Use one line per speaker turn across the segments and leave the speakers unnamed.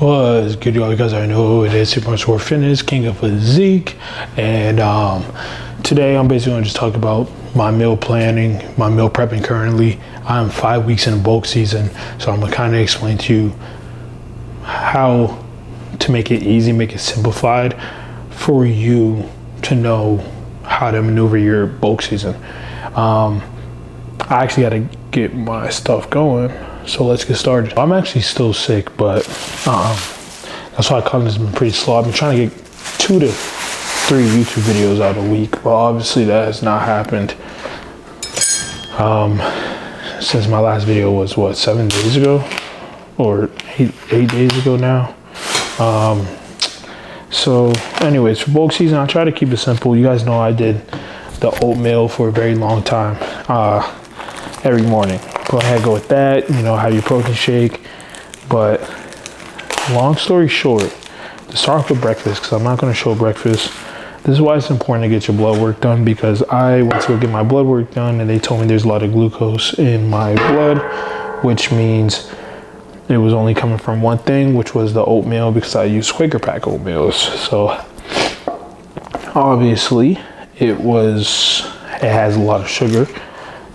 What's good, y'all? You guys already know who it is. Super Sport Fitness, King of Physique. And today I'm basically going to just talk about my meal planning, my meal prepping currently. I'm 5 weeks in bulk season, so I'm going to kind of explain to you how to make it easy, make it simplified for you to know how to maneuver your bulk season. I actually got to get my stuff going. So let's get started. I'm actually still sick, but that's why content's been pretty slow. I've been trying to get 2 to 3 YouTube videos out a week, but obviously that has not happened. Since my last video was what, 7 days ago, or eight days ago now. So anyways, for bulk season, I try to keep it simple. You guys know I did the oatmeal for a very long time, every morning. Go ahead, go with that, you know, have your protein shake. But long story short, to start off with breakfast, because I'm not going to show breakfast. This is why it's important to get your blood work done, because I went to go get my blood work done and they told me there's a lot of glucose in my blood, which means it was only coming from one thing, which was the oatmeal, because I use Quaker Pack oatmeals. So obviously it has a lot of sugar.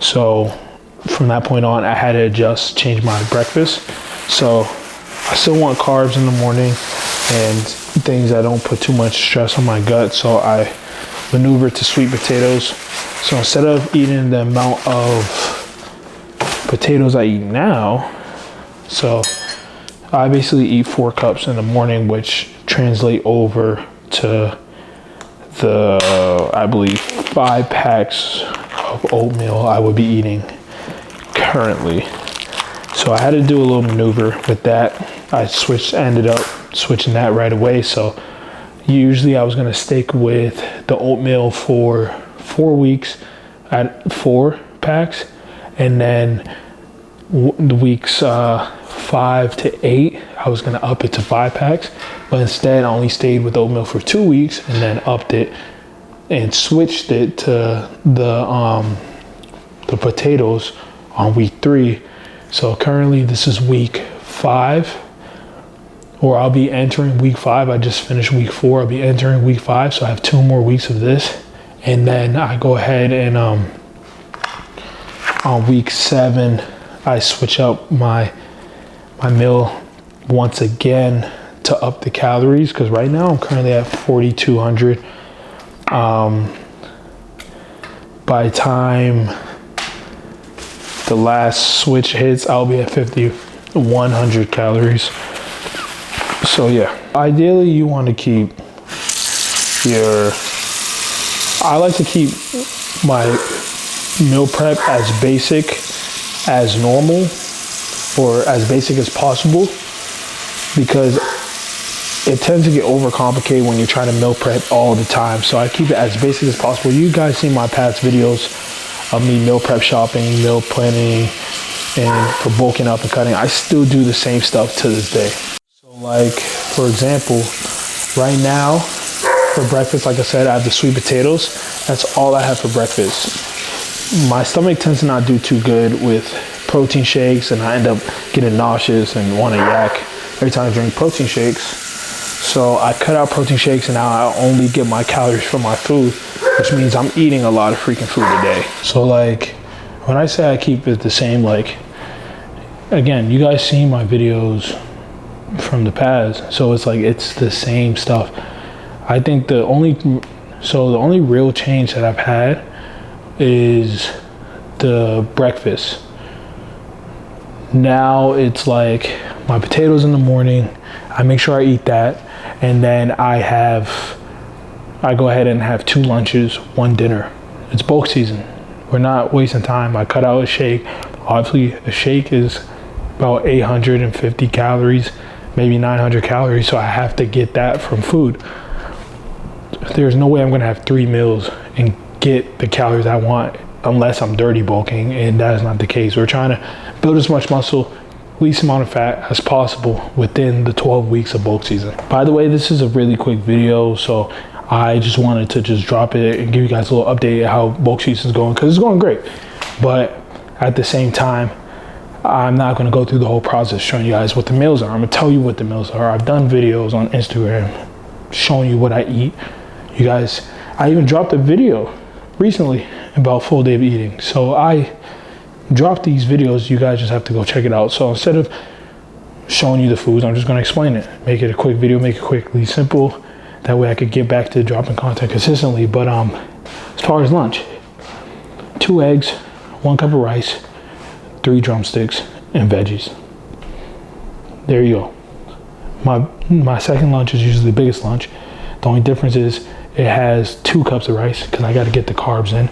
So from that point on, I had to change my breakfast. So I still want carbs in the morning and things that don't put too much stress on my gut. So I maneuver to sweet potatoes. So instead of eating the amount of potatoes I eat now, so I basically eat 4 cups in the morning, which translate over to I believe 5 packs of oatmeal I would be eating currently. So I had to do a little maneuver with that. I ended up switching that right away. So usually I was going to stick with the oatmeal for 4 weeks at 4 packs, and then the weeks 5 to 8 I was going to up it to 5 packs, but instead I only stayed with oatmeal for 2 weeks and then upped it and switched it to the potatoes on week 3. So currently this is week 5, or I'll be entering week 5. I just finished week 4. I'll be entering week 5. So I have 2 more weeks of this. And then I go ahead and on week 7, I switch up my meal once again to up the calories, because right now I'm currently at 4,200. By the time the last switch hits, I'll be at 5,100 calories. So yeah, ideally you want to keep I like to keep my meal prep as basic as normal, or as basic as possible, because it tends to get overcomplicated when you're trying to meal prep all the time. So I keep it as basic as possible. You guys see my past videos of me meal prep shopping, meal planning, and for bulking up and cutting. I still do the same stuff to this day. So like, for example, right now for breakfast, like I said, I have the sweet potatoes. That's all I have for breakfast. My stomach tends to not do too good with protein shakes, and I end up getting nauseous and want to yak every time I drink protein shakes. So I cut out protein shakes, and now I only get my calories from my food, which means I'm eating a lot of freaking food a day. So like, when I say I keep it the same, like, again, you guys see my videos from the past, so it's like, it's the same stuff. I think the only real change that I've had is the breakfast. Now it's like my potatoes in the morning, I make sure I eat that, and then I go ahead and have 2 lunches, 1 dinner. It's bulk season. We're not wasting time. I cut out a shake. Obviously a shake is about 850 calories, maybe 900 calories. So I have to get that from food. There's no way I'm gonna have 3 meals and get the calories I want unless I'm dirty bulking, and that is not the case. We're trying to build as much muscle, least amount of fat as possible within the 12 weeks of bulk season. By the way, this is a really quick video, so I just wanted to just drop it and give you guys a little update how bulk season is going, because it's going great. But at the same time, I'm not going to go through the whole process showing you guys what the meals are. I'm going to tell you what the meals are. I've done videos on Instagram showing you what I eat. You guys, I even dropped a video recently about full day of eating. So I dropped these videos. You guys just have to go check it out. So instead of showing you the foods, I'm just going to explain it. Make it a quick video, make it quickly simple. That way I could get back to dropping content consistently. But as far as lunch, 2 eggs, 1 cup of rice, 3 drumsticks, and veggies. There you go. My second lunch is usually the biggest lunch. The only difference is it has 2 cups of rice because I got to get the carbs in.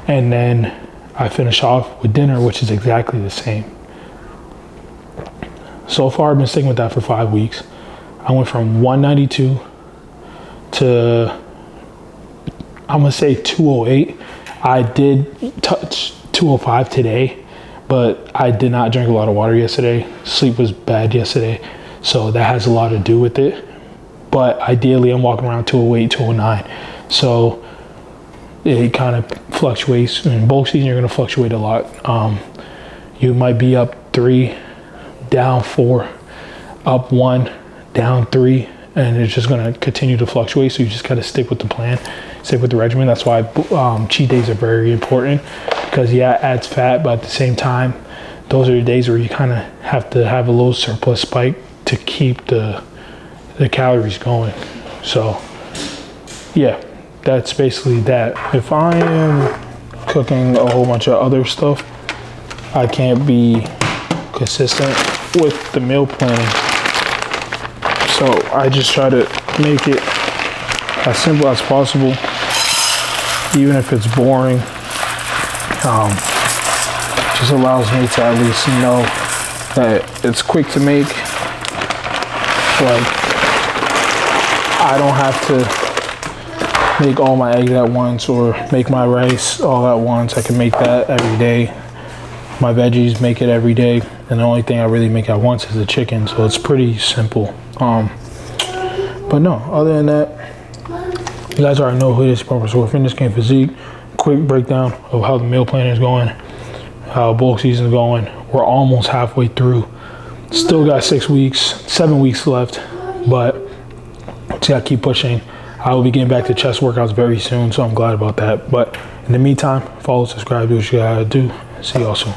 And then I finish off with dinner, which is exactly the same. So far, I've been sticking with that for 5 weeks. I went from 192 to, I'm gonna say 208. I did touch 205 today, but I did not drink a lot of water yesterday. Sleep was bad yesterday, so that has a lot to do with it. But ideally, I'm walking around 208, 209. So it kind of fluctuates. In bulk season, you're gonna fluctuate a lot. You might be up 3, down 4, up 1, down 3, and it's just going to continue to fluctuate. So you just got to stick with the plan, stick with the regimen. That's why cheat days are very important, because yeah, it adds fat, but at the same time, those are the days where you kind of have to have a little surplus spike to keep the calories going. So yeah, that's basically that. If I am cooking a whole bunch of other stuff, I can't be consistent with the meal planning. So I just try to make it as simple as possible, even if it's boring. Just allows me to at least know that it's quick to make. Like, I don't have to make all my eggs at once or make my rice all at once. I can make that every day. My veggies, make it every day. And the only thing I really make at once is the chicken. So it's pretty simple. But no, other than that, you guys already know who this is. So Fitness Game Physique, quick breakdown of how the meal plan is going, how bulk season is going. We're almost halfway through. Still got 7 weeks left, but just gotta keep pushing. I will be getting back to chest workouts very soon, so I'm glad about that. But in the meantime, follow, subscribe, do what you gotta do. See y'all soon.